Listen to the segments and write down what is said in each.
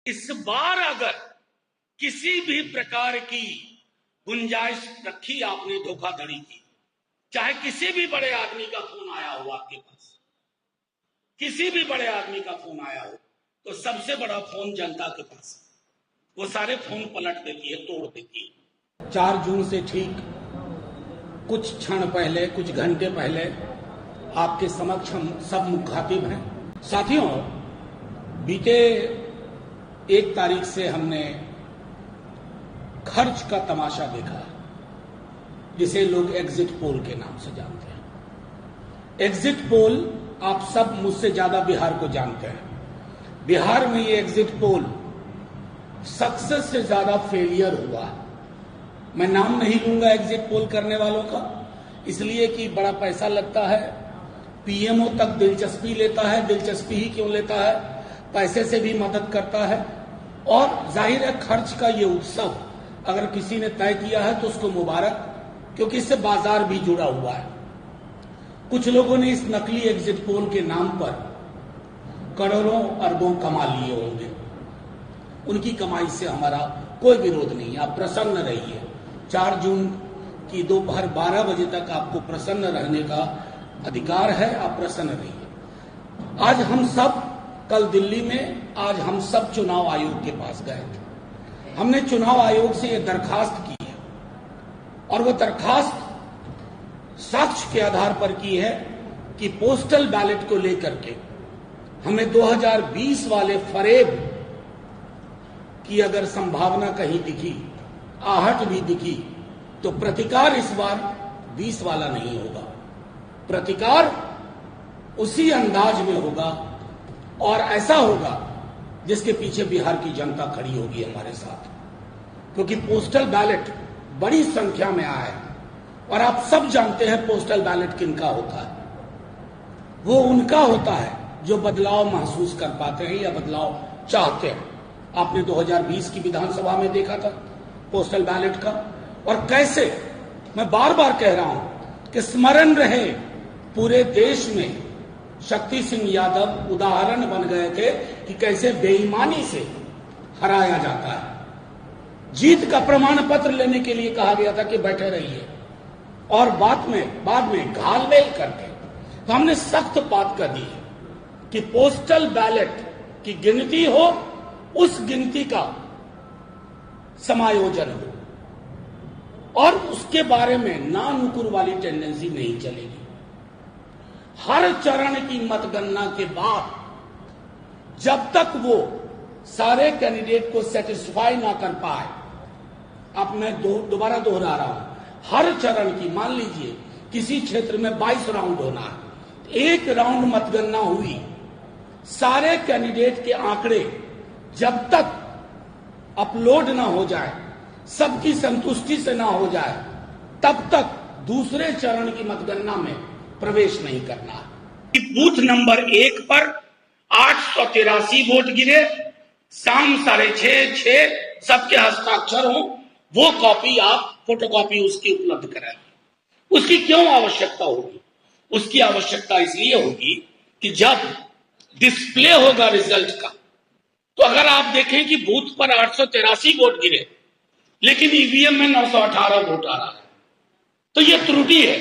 इस बार अगर किसी भी प्रकार की गुंजाइश रखी आपने धोखाधड़ी की, चाहे किसी भी बड़े आदमी का फोन आया हो आपके पास, किसी भी बड़े आदमी का फोन आया हो, तो सबसे बड़ा फोन जनता के पास, वो सारे फोन पलट देती है, तोड़ देती है। 4 जून से ठीक कुछ क्षण पहले, कुछ घंटे पहले आपके समक्ष हम सब मुखातिब हैं। साथियों, बीते 1 तारीख से हमने खर्च का तमाशा देखा, जिसे लोग एग्जिट पोल के नाम से जानते हैं। एग्जिट पोल आप सब मुझसे ज्यादा बिहार को जानते हैं। बिहार में ये एग्जिट पोल सक्सेस से ज्यादा फेलियर हुआ। मैं नाम नहीं लूंगा एग्जिट पोल करने वालों का, इसलिए कि बड़ा पैसा लगता है, पीएमओ तक दिलचस्पी लेता है। दिलचस्पी ही क्यों लेता है, पैसे से भी मदद करता है। और जाहिर है खर्च का ये उत्सव अगर किसी ने तय किया है तो उसको मुबारक, क्योंकि इससे बाजार भी जुड़ा हुआ है। कुछ लोगों ने इस नकली एग्जिट पोल के नाम पर करोड़ों अरबों कमा लिए होंगे। उनकी कमाई से हमारा कोई विरोध नहीं, आप प्रसन्न रहिए। 4 जून की दोपहर 12 बजे तक आपको प्रसन्न रहने का अधिकार है, आप प्रसन्न रहिए। आज हम सब, कल दिल्ली में, आज हम सब चुनाव आयोग के पास गए थे। हमने चुनाव आयोग से यह दरखास्त की है, और वो दरखास्त साक्ष्य के आधार पर की है कि पोस्टल बैलेट को लेकर के हमें 2020 वाले फरेब की अगर संभावना कहीं दिखी, आहट भी दिखी, तो प्रतिकार इस बार 20 वाला नहीं होगा। प्रतिकार उसी अंदाज में होगा और ऐसा होगा जिसके पीछे बिहार की जनता खड़ी होगी हमारे साथ, क्योंकि पोस्टल बैलेट बड़ी संख्या में आया है। और आप सब जानते हैं पोस्टल बैलेट किनका होता है। वो उनका होता है जो बदलाव महसूस कर पाते हैं या बदलाव चाहते हैं। आपने 2020 की विधानसभा में देखा था पोस्टल बैलेट का, और कैसे, मैं बार बार कह रहा हूं कि स्मरण रहे, पूरे देश में शक्ति सिंह यादव उदाहरण बन गए थे कि कैसे बेईमानी से हराया जाता है। जीत का प्रमाण पत्र लेने के लिए कहा गया था कि बैठे रहिए, और बाद में घालमेल करके तो हमने सख्त बात कर दी है कि पोस्टल बैलेट की गिनती हो, उस गिनती का समायोजन हो, और उसके बारे में ना नुकुर वाली टेंडेंसी नहीं चलेगी। हर चरण की मतगणना के बाद जब तक वो सारे कैंडिडेट को सेटिस्फाई ना कर पाए, अब मैं दोबारा दोहरा रहा हूं, हर चरण की, मान लीजिए किसी क्षेत्र में 22 राउंड होना है, 1 राउंड मतगणना हुई, सारे कैंडिडेट के आंकड़े जब तक अपलोड ना हो जाए, सबकी संतुष्टि से ना हो जाए, तब तक दूसरे चरण की मतगणना में प्रवेश नहीं करना है। बूथ नंबर 1 पर 883 वोट गिरे, शाम 6:30 सबके हस्ताक्षर हो, वो कॉपी आप फोटोकॉपी उसकी उपलब्ध कराएं। उसकी क्यों आवश्यकता होगी? उसकी आवश्यकता इसलिए होगी कि जब डिस्प्ले होगा रिजल्ट का, तो अगर आप देखें कि बूथ पर 883 वोट गिरे लेकिन ईवीएम में 918 वोट आ रहा है, तो यह त्रुटि है,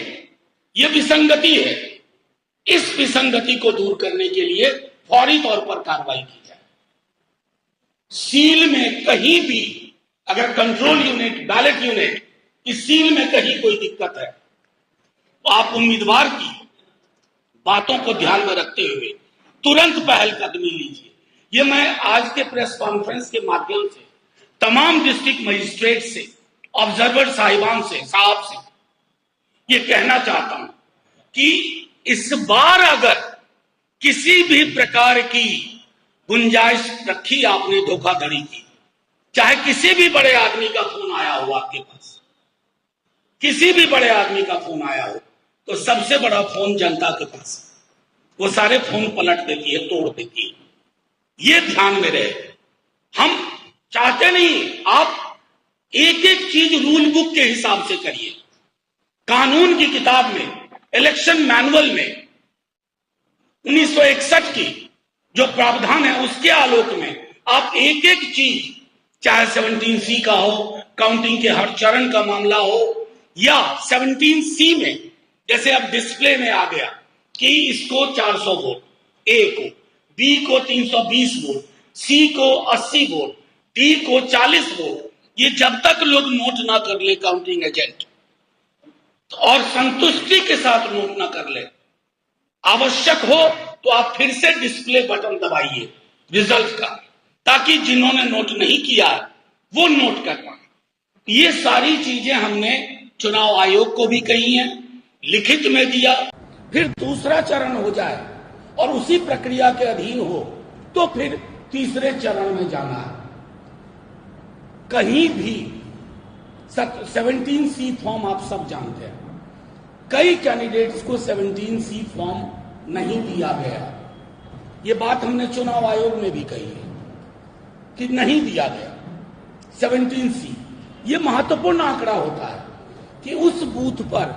यह विसंगति है। इस विसंगति को दूर करने के लिए फौरी तौर पर कार्रवाई की जाए। सील में कहीं भी अगर कंट्रोल यूनिट, बैलेट यूनिट की सील में कहीं कोई दिक्कत है, तो आप उम्मीदवार की बातों को ध्यान में रखते हुए तुरंत पहल कदमी लीजिए। ये मैं आज के प्रेस कॉन्फ्रेंस के माध्यम से तमाम डिस्ट्रिक्ट मजिस्ट्रेट से, ऑब्जर्वर साहिबान से, साहब से ये कहना चाहता हूं कि इस बार अगर किसी भी प्रकार की गुंजाइश रखी आपने धोखाधड़ी की, चाहे किसी भी बड़े आदमी का फोन आया हो आपके पास, किसी भी बड़े आदमी का फोन आया हो, तो सबसे बड़ा फोन जनता के पास, वो सारे फोन पलट देती है, तोड़ देती है। ये ध्यान में रहे। हम चाहते नहीं, आप एक एक चीज रूल बुक के हिसाब से करिए। कानून की किताब में, इलेक्शन मैनुअल में 1961 की जो प्रावधान है उसके आलोक में आप एक एक चीज, चाहे 17C का हो, काउंटिंग के हर चरण का मामला हो, या 17C में जैसे अब डिस्प्ले में आ गया कि इसको 400 वोट ए को, बी को 320 वोट, सी को 80 वोट, डी को 40 वोट, ये जब तक लोग नोट ना कर ले काउंटिंग एजेंट और संतुष्टि के साथ नोट ना कर ले, आवश्यक हो तो आप फिर से डिस्प्ले बटन दबाइए रिजल्ट का, ताकि जिन्होंने नोट नहीं किया वो नोट कर पाए। ये सारी चीजें हमने चुनाव आयोग को भी कही हैं, लिखित में दिया। फिर दूसरा चरण हो जाए और उसी प्रक्रिया के अधीन हो तो फिर तीसरे चरण में जाना है। कहीं भी 17C फॉर्म आप सब जानते हैं, कई कैंडिडेट्स को 17C फॉर्म नहीं दिया गया। ये बात हमने चुनाव आयोग में भी कही है कि नहीं दिया गया 17C। ये महत्वपूर्ण आंकड़ा होता है कि उस बूथ पर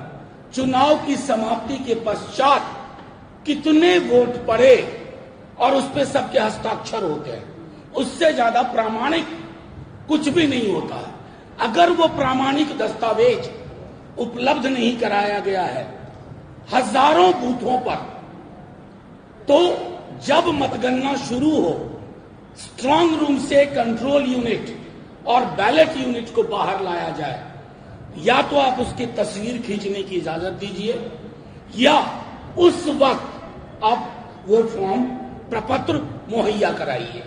चुनाव की समाप्ति के पश्चात कितने वोट पड़े और उस पर सबके हस्ताक्षर होते हैं। उससे ज्यादा प्रामाणिक कुछ भी नहीं होता है। अगर वो प्रामाणिक दस्तावेज उपलब्ध नहीं कराया गया है हजारों बूथों पर, तो जब मतगणना शुरू हो स्ट्रांग रूम से कंट्रोल यूनिट और बैलेट यूनिट को बाहर लाया जाए, या तो आप उसकी तस्वीर खींचने की इजाजत दीजिए या उस वक्त आप वो फॉर्म प्रपत्र मुहैया कराइए।